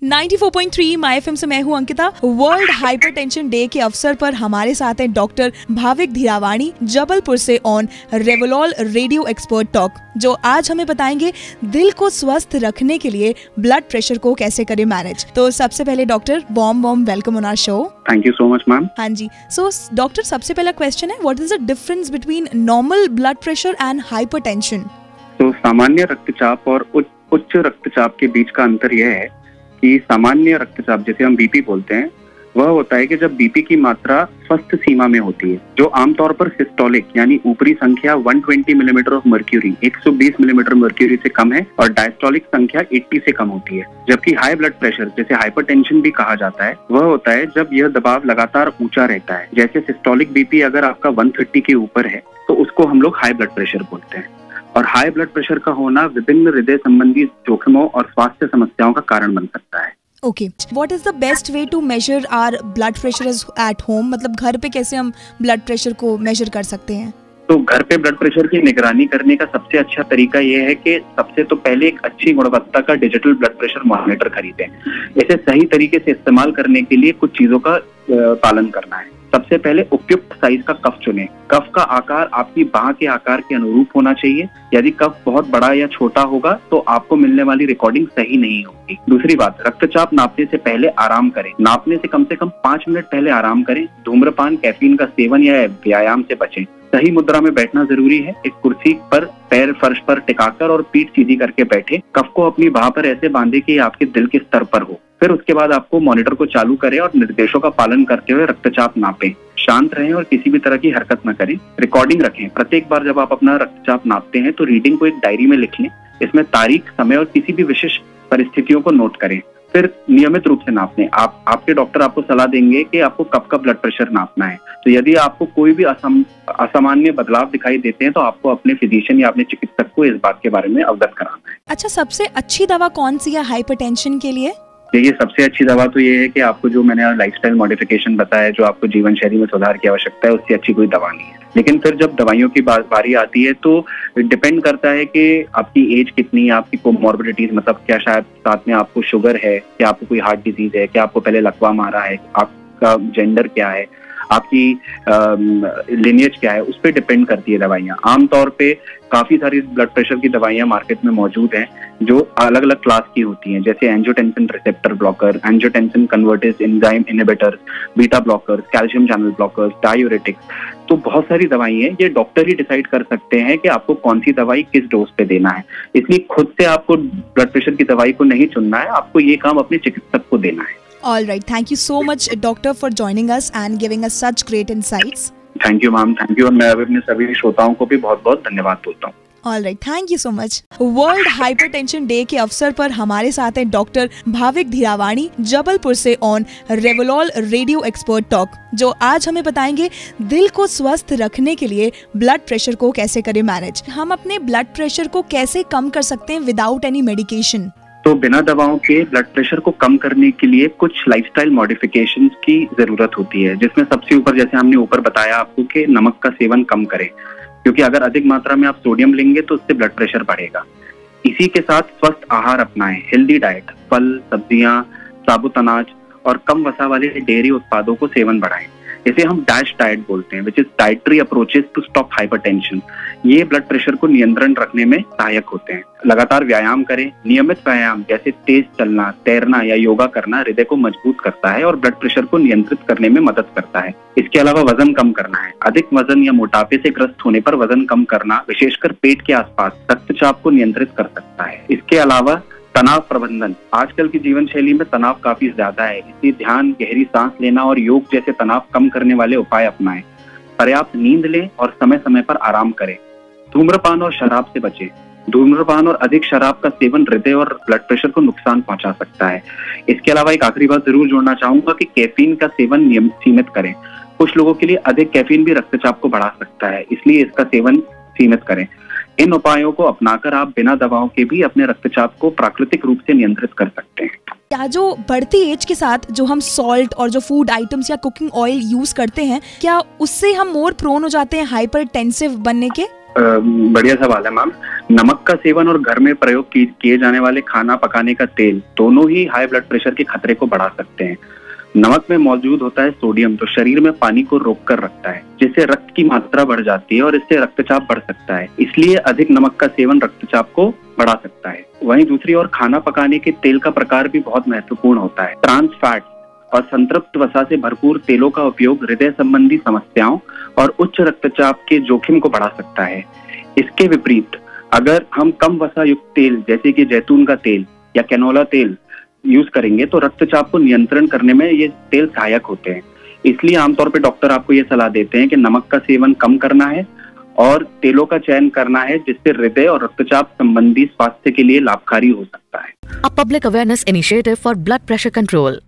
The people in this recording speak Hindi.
94.3 माय एफएम से मैं हूं अंकिता। वर्ल्ड हाइपरटेंशन डे के अवसर पर हमारे साथ हैं डॉक्टर भाविक धीरावाणी जबलपुर से ऑन रेवोलॉल रेडियो एक्सपर्ट टॉक, जो आज हमें बताएंगे दिल को स्वस्थ रखने के लिए ब्लड प्रेशर को कैसे करें मैनेज। तो सबसे पहले doctor warm welcome on our show. Thank you so much ma'am. हाँ जी, सो डॉक्टर सबसे पहला क्वेश्चन है, what is the difference between normal blood pressure and hypertension? तो सामान्य रक्तचाप और उच्च रक्तचाप के बीच का अंतर यह है कि सामान्य रक्तचाप, जिसे हम बीपी बोलते हैं, वह होता है कि जब बीपी की मात्रा स्वस्थ सीमा में होती है, जो आमतौर पर सिस्टोलिक यानी ऊपरी संख्या 120 millimetre of mercury 120 millimetre mercury से कम है और डायस्टोलिक संख्या 80 से कम होती है। जबकि हाई ब्लड प्रेशर, जिसे हाइपरटेंशन भी कहा जाता है, वह होता है जब यह दबाव लगातार ऊंचा रहता है। जैसे सिस्टोलिक बीपी अगर आपका 130 के ऊपर है तो उसको हम लोग हाई ब्लड प्रेशर बोलते हैं। और हाई ब्लड प्रेशर का होना विभिन्न हृदय संबंधी जोखिमों और स्वास्थ्य समस्याओं का कारण बन सकता है। Okay, what is the best way to measure our blood pressure at home? मतलब घर पे कैसे हम ब्लड प्रेशर को मेजर कर सकते हैं? तो घर पे ब्लड प्रेशर की निगरानी करने का सबसे अच्छा तरीका यह है कि सबसे तो पहले एक अच्छी गुणवत्ता का डिजिटल ब्लड प्रेशर मॉनिटर खरीदें। इसे सही तरीके से इस्तेमाल करने के लिए कुछ चीजों का पालन करना है। सबसे पहले उपयुक्त साइज का कफ चुनें। कफ का आकार आपकी बाह के आकार के अनुरूप होना चाहिए। यदि कफ बहुत बड़ा या छोटा होगा तो आपको मिलने वाली रिकॉर्डिंग सही नहीं होगी। दूसरी बात, रक्तचाप नापने से पहले आराम करें। नापने से कम 5 मिनट पहले आराम करें। धूम्रपान, कैफीन का सेवन या व्यायाम से बचें। सही मुद्रा में बैठना जरूरी है। एक कुर्सी पर पैर फर्श पर टिकाकर और पीठ सीधी करके बैठे। कफ को अपनी बाह पर ऐसे बांधे कि आपके दिल के स्तर पर हो। फिर उसके बाद आपको मॉनिटर को चालू करें और निर्देशों का पालन करते हुए रक्तचाप नापें। शांत रहें और किसी भी तरह की हरकत न करें। रिकॉर्डिंग रखें। प्रत्येक बार जब आप अपना रक्तचाप नापते हैं तो रीडिंग को एक डायरी में लिख लें। इसमें तारीख, समय और किसी भी विशेष परिस्थितियों को नोट करें। फिर नियमित रूप से नाप लें। आपके डॉक्टर आपको सलाह देंगे कि आपको कब का ब्लड प्रेशर नापना है। तो यदि आपको कोई भी असामान्य बदलाव दिखाई देते हैं तो आपको अपने फिजिशियन या अपने चिकित्सक को इस बात के बारे में अवगत कराना है। अच्छा, सबसे अच्छी दवा कौन सी है हाइपरटेंशन के लिए? देखिए, सबसे अच्छी दवा तो ये है कि आपको जो मैंने लाइफस्टाइल मॉडिफिकेशन बताया, जो आपको जीवन शैली में सुधार की आवश्यकता है, उससे अच्छी कोई दवा नहीं है। लेकिन फिर जब दवाइयों की बारी आती है तो डिपेंड करता है कि आपकी एज कितनी है, आपकी कोमॉर्बिडिटीज, मतलब क्या शायद साथ में आपको शुगर है, क्या आपको कोई हार्ट डिजीज है, क्या आपको पहले लकवा मारा है, आपका जेंडर क्या है, आपकी लिनिएज क्या है, उस पर डिपेंड करती है दवाइयाँ। आमतौर पे काफी सारी ब्लड प्रेशर की दवाइयाँ मार्केट में मौजूद हैं जो अलग अलग क्लास की होती हैं, जैसे angiotensin receptor blocker, angiotensin convertase enzyme inhibitors, beta blockers, calcium channel blockers, diuretics. तो बहुत सारी दवाई हैं। ये डॉक्टर ही डिसाइड कर सकते हैं कि आपको कौन सी दवाई किस डोज पे देना है। इसलिए खुद से आपको ब्लड प्रेशर की दवाई को नहीं चुनना है, आपको ये काम अपने चिकित्सक को देना है। All right, thank you so much doctor for joining us and giving us such great insights. Thank you ma'am, thank you. और मैं अपने सभी श्रोताओं को भी बहुत बहुत धन्यवाद बोलता हूँ। All right, thank you so much. World hypertension day के अवसर पर हमारे साथ हैं डॉक्टर भाविक धीरावाणी जबलपुर से ऑन रेवोलॉल रेडियो एक्सपर्ट टॉक, जो आज हमें बताएंगे दिल को स्वस्थ रखने के लिए ब्लड प्रेशर को कैसे करें मैनेज। हम अपने ब्लड प्रेशर को कैसे कम कर सकते हैं विदाउट एनी मेडिकेशन? तो बिना दवाओं के ब्लड प्रेशर को कम करने के लिए कुछ लाइफस्टाइल मॉडिफिकेशंस की जरूरत होती है, जिसमें सबसे ऊपर, जैसे हमने ऊपर बताया आपको, कि नमक का सेवन कम करें, क्योंकि अगर अधिक मात्रा में आप सोडियम लेंगे तो उससे ब्लड प्रेशर बढ़ेगा। इसी के साथ स्वस्थ आहार अपनाएं, हेल्दी डाइट, फल, सब्जियां, साबुत अनाज और कम वसा वाले डेयरी उत्पादों को सेवन बढ़ाएं। इसे हम डैश डाइट बोलते हैं, which is dietary approaches to stop hypertension. ये ब्लड प्रेशर को नियंत्रण रखने में सहायक होते हैं। लगातार व्यायाम करें। नियमित व्यायाम जैसे तेज चलना, तैरना या योगा करना हृदय को मजबूत करता है और ब्लड प्रेशर को नियंत्रित करने में मदद करता है। इसके अलावा वजन कम करना है। अधिक वजन या मोटापे से ग्रस्त होने पर वजन कम करना, विशेषकर पेट के आसपास, रक्तचाप को नियंत्रित कर सकता है। इसके अलावा तनाव प्रबंधन। आजकल की जीवन शैली में तनाव काफी ज्यादा है, इसलिए ध्यान, गहरी सांस लेना और योग जैसे तनाव कम करने वाले उपाय अपनाएं। पर्याप्त नींद लें और समय समय पर आराम करें। धूम्रपान और शराब से बचें। धूम्रपान और अधिक शराब का सेवन हृदय और ब्लड प्रेशर को नुकसान पहुंचा सकता है। इसके अलावा एक आखिरी बात जरूर जोड़ना चाहूंगा कि कैफीन का सेवन सीमित करें। कुछ लोगों के लिए अधिक कैफीन भी रक्तचाप को बढ़ा सकता है, इसलिए इसका सेवन सीमित करें। इन उपायों को अपनाकर आप बिना दवाओं के भी अपने रक्तचाप को प्राकृतिक रूप से नियंत्रित कर सकते हैं। क्या जो बढ़ती एज के साथ जो हम सॉल्ट और जो फूड आइटम्स या कुकिंग ऑयल यूज करते हैं, क्या उससे हम मोर प्रोन हो जाते हैं हाइपरटेंसिव बनने के? बढ़िया सवाल है मैम। नमक का सेवन और घर में प्रयोग किए जाने वाले खाना पकाने का तेल दोनों ही हाई ब्लड प्रेशर के खतरे को बढ़ा सकते हैं। नमक में मौजूद होता है सोडियम, जो शरीर में पानी को रोक कर रखता है, जिससे रक्त की मात्रा बढ़ जाती है और इससे रक्तचाप बढ़ सकता है। इसलिए अधिक नमक का सेवन रक्तचाप को बढ़ा सकता है। वहीं दूसरी ओर खाना पकाने के तेल का प्रकार भी बहुत महत्वपूर्ण होता है। ट्रांस फैट और संतृप्त वसा से भरपूर तेलों का उपयोग हृदय संबंधी समस्याओं और उच्च रक्तचाप के जोखिम को बढ़ा सकता है। इसके विपरीत अगर हम कम वसा युक्त तेल जैसे कि जैतून का तेल या कैनोला तेल यूज करेंगे तो रक्तचाप को नियंत्रण करने में ये तेल सहायक होते हैं। इसलिए आमतौर पर डॉक्टर आपको ये सलाह देते हैं कि नमक का सेवन कम करना है और तेलों का चयन करना है, जिससे हृदय और रक्तचाप संबंधी स्वास्थ्य के लिए लाभकारी हो सकता है। A public awareness initiative for blood pressure control.